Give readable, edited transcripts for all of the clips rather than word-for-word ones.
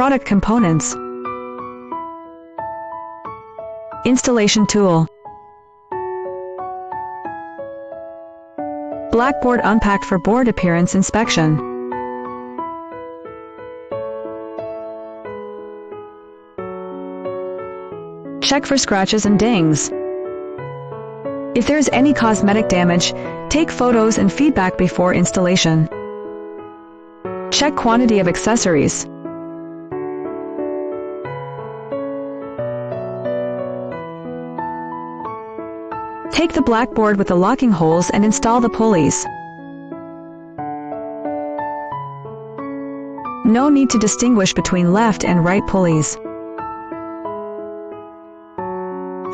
Product components. Installation tool. Blackboard unpacked for board appearance inspection. Check for scratches and dings. If there is any cosmetic damage, take photos and feedback before installation. Check quantity of accessories. Take the blackboard with the locking holes and install the pulleys. No need to distinguish between left and right pulleys.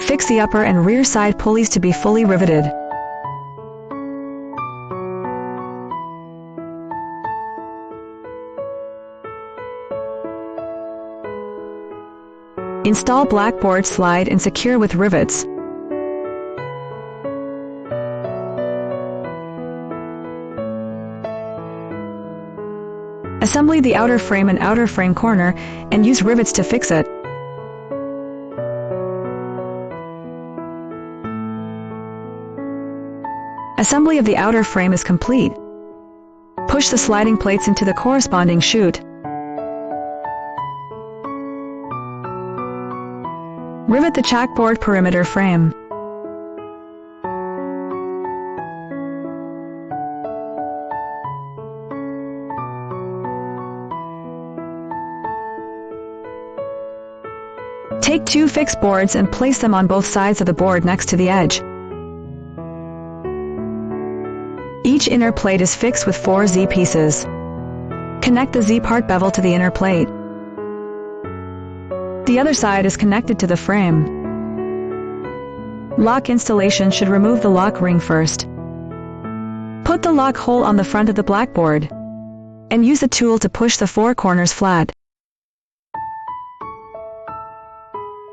Fix the upper and rear side pulleys to be fully riveted. Install blackboard slide and secure with rivets. Assembly the outer frame and outer frame corner and use rivets to fix it. Assembly of the outer frame is complete. Push the sliding plates into the corresponding chute. Rivet the chalkboard perimeter frame. Take 2 fixed boards and place them on both sides of the board next to the edge. Each inner plate is fixed with 4 Z pieces. Connect the Z part bevel to the inner plate. The other side is connected to the frame. Lock installation should remove the lock ring first. Put the lock hole on the front of the blackboard and use the tool to push the 4 corners flat.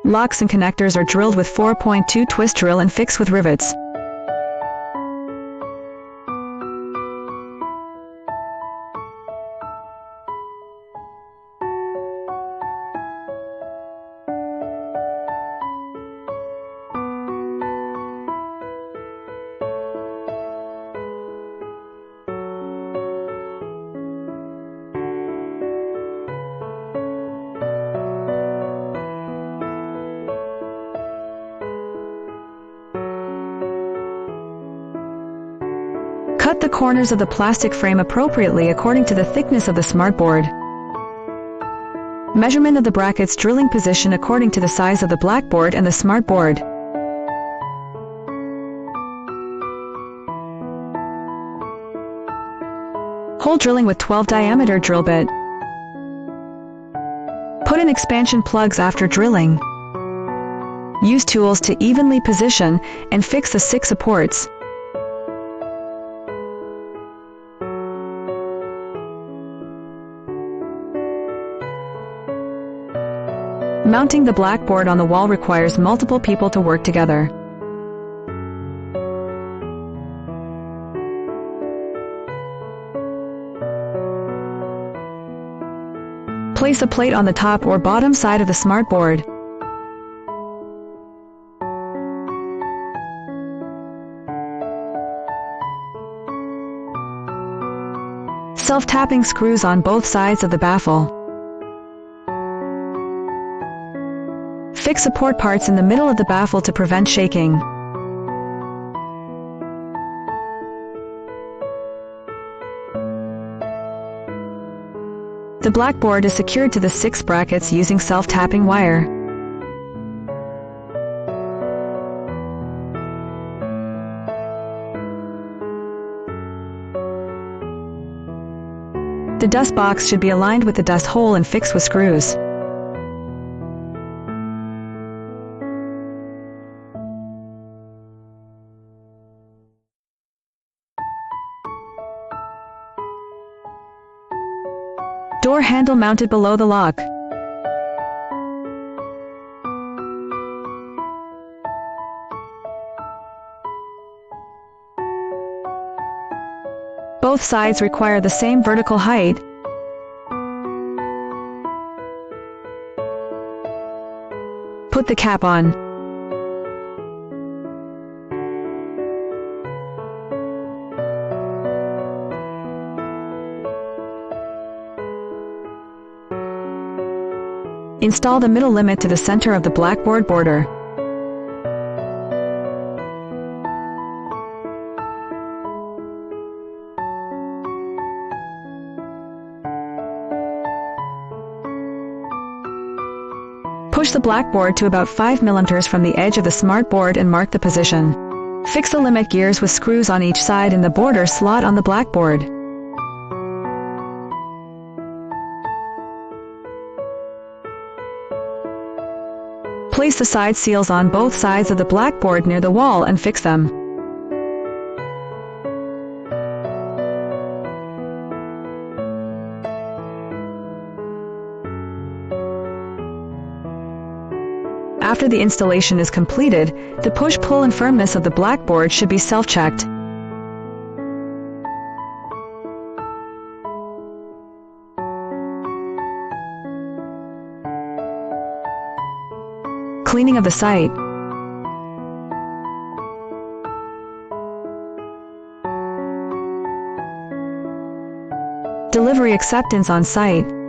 Locks and connectors are drilled with 4.2 twist drill and fixed with rivets. Cut the corners of the plastic frame appropriately according to the thickness of the smartboard. Measurement of the brackets drilling position according to the size of the blackboard and the smartboard. Hole drilling with 12 diameter drill bit. Put in expansion plugs after drilling. Use tools to evenly position and fix the 6 supports. Mounting the blackboard on the wall requires multiple people to work together. Place a plate on the top or bottom side of the smartboard. Self-tapping screws on both sides of the baffle. Fix support parts in the middle of the baffle to prevent shaking. The blackboard is secured to the 6 brackets using self-tapping wire. The dust box should be aligned with the dust hole and fixed with screws. Door handle mounted below the lock. Both sides require the same vertical height. Put the cap on. Install the middle limit to the center of the blackboard border. Push the blackboard to about 5 mm from the edge of the smartboard and mark the position. Fix the limit gears with screws on each side in the border slot on the blackboard. Place the side seals on both sides of the blackboard near the wall and fix them. After the installation is completed, the push-pull and firmness of the blackboard should be self-checked. Cleaning of the site. Delivery acceptance on site.